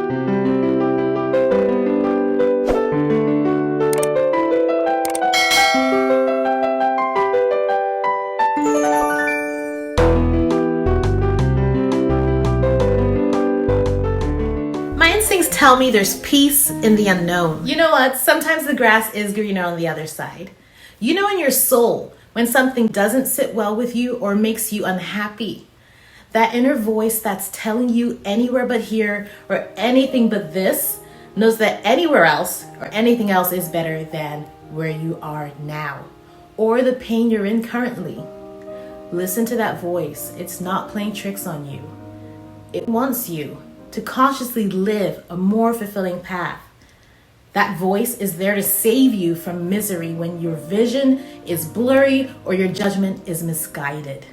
My instincts tell me there's peace in the unknown. You know what? Sometimes the grass is greener on the other side. You know in your soul when something doesn't sit well with you or makes you unhappy. That inner voice that's telling you anywhere but here or anything but this knows that anywhere else or anything else is better than where you are now or the pain you're in currently. Listen to that voice. It's not playing tricks on you. It wants you to consciously live a more fulfilling path. That voice is there to save you from misery when your vision is blurry or your judgment is misguided.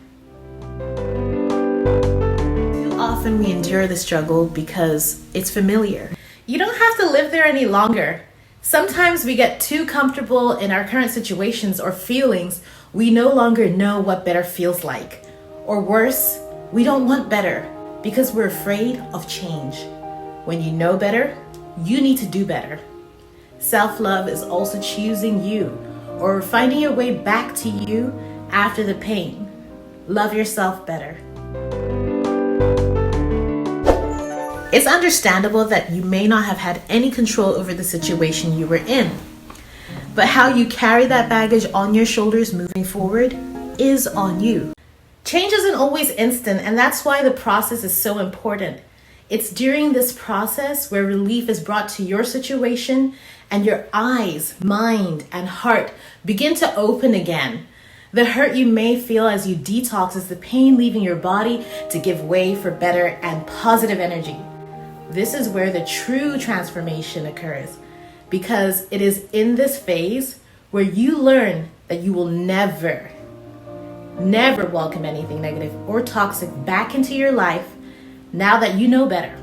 Too often we endure the struggle because it's familiar. You don't have to live there any longer. Sometimes we get too comfortable in our current situations or feelings. We no longer know what better feels like. Or worse, we don't want better because we're afraid of change. When you know better, you need to do better. Self-love is also choosing you or finding your way back to you after the pain. Love yourself better. It's understandable that you may not have had any control over the situation you were in, but how you carry that baggage on your shoulders moving forward is on you. Change isn't always instant, and that's why the process is so important. It's during this process where relief is brought to your situation and your eyes, mind, and heart begin to open again. The hurt you may feel as you detox is the pain leaving your body to give way for better and positive energy. This is where the true transformation occurs, because it is in this phase where you learn that you will never welcome anything negative or toxic back into your life now that you know better.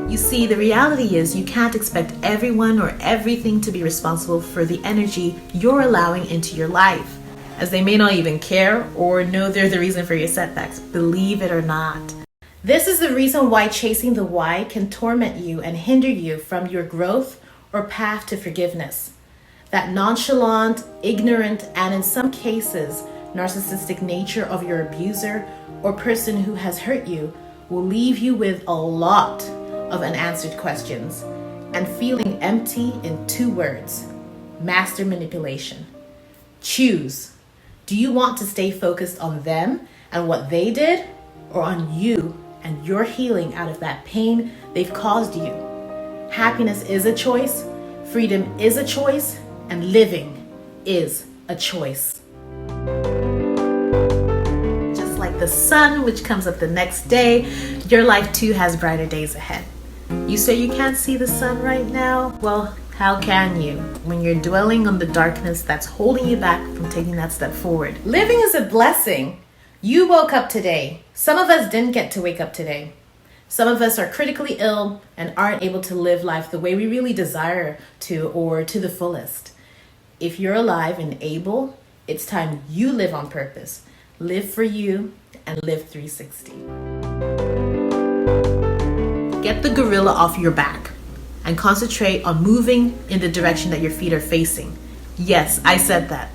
You see, the reality is you can't expect everyone or everything to be responsible for the energy you're allowing into your life, as they may not even care or know they're the reason for your setbacks, believe it or not. This is the reason why chasing the why can torment you and hinder you from your growth or path to forgiveness. That nonchalant, ignorant, and in some cases, narcissistic nature of your abuser or person who has hurt you will leave you with a lot of unanswered questions and feeling empty in 2 words: master manipulation. Choose. Do you want to stay focused on them and what they did, or on you and your healing out of that pain they've caused you? Happiness is a choice, freedom is a choice, and living is a choice. Just like the sun, which comes up the next day, your life too has brighter days ahead. You say you can't see the sun right now? Well, how can you when you're dwelling on the darkness that's holding you back from taking that step forward? Living is a blessing. You woke up today. Some of us didn't get to wake up today. Some of us are critically ill and aren't able to live life the way we really desire to or to the fullest. If you're alive and able, it's time you live on purpose. Live for you and live 360. Get the gorilla off your back and concentrate on moving in the direction that your feet are facing. Yes, I said that.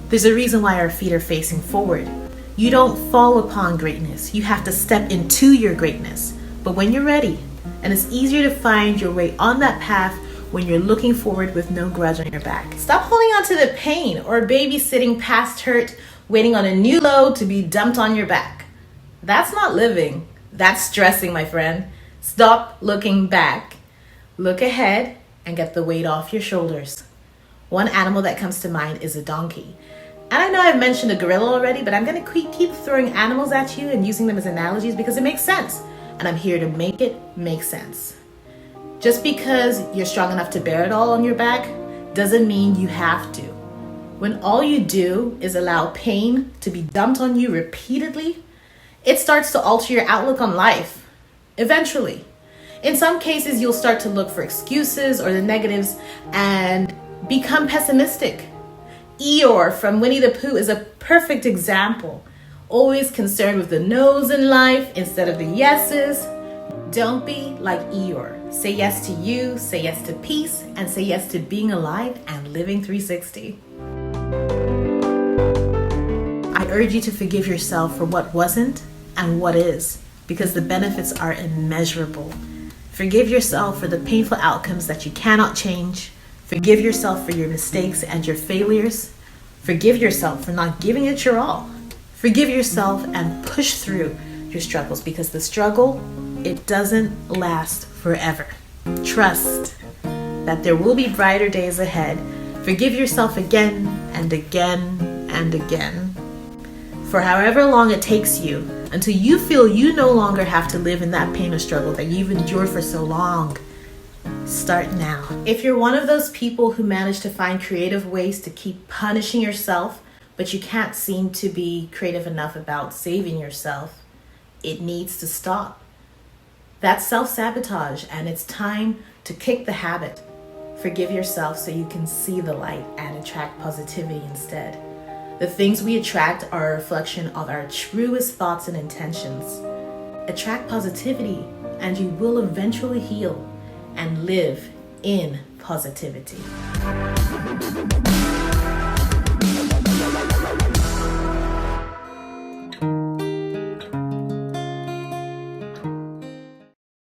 There's a reason why our feet are facing forward. You don't fall upon greatness. You have to step into your greatness. But when you're ready, and it's easier to find your way on that path when you're looking forward with no grudge on your back. Stop holding on to the pain or babysitting past hurt, waiting on a new load to be dumped on your back. That's not living. That's stressing, my friend. Stop looking back. Look ahead and get the weight off your shoulders. One animal that comes to mind is a donkey. And I know I've mentioned a gorilla already, but I'm going to keep throwing animals at you and using them as analogies because it makes sense. And I'm here to make it make sense. Just because you're strong enough to bear it all on your back doesn't mean you have to. When all you do is allow pain to be dumped on you repeatedly, it starts to alter your outlook on life. Eventually. In some cases, you'll start to look for excuses or the negatives and become pessimistic. Eeyore from Winnie the Pooh is a perfect example. Always concerned with the no's in life instead of the yeses. Don't be like Eeyore. Say yes to you, say yes to peace, and say yes to being alive and living 360. I urge you to forgive yourself for what wasn't and what is, because the benefits are immeasurable. Forgive yourself for the painful outcomes that you cannot change. Forgive yourself for your mistakes and your failures. Forgive yourself for not giving it your all. Forgive yourself and push through your struggles, because the struggle, it doesn't last forever. Trust that there will be brighter days ahead. Forgive yourself again and again and again. For however long it takes you, until you feel you no longer have to live in that pain or struggle that you've endured for so long. Start now. If you're one of those people who manage to find creative ways to keep punishing yourself, but you can't seem to be creative enough about saving yourself, it needs to stop. That's self-sabotage, and it's time to kick the habit. Forgive yourself so you can see the light and attract positivity instead. The things we attract are a reflection of our truest thoughts and intentions. Attract positivity, and you will eventually heal and live in positivity.